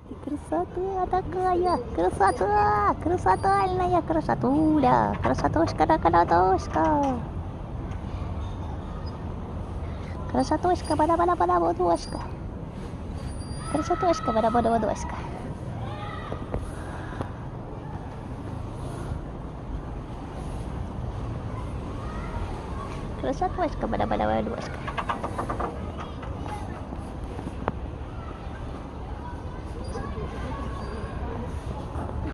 Ты красота такая, красота, красотальная красотуля, красотушка да красотушка. Красотушка, бада-бада-бада, водошка. Красотушка, бада-бада, водошка. Красотушка, бада-бада, водошка.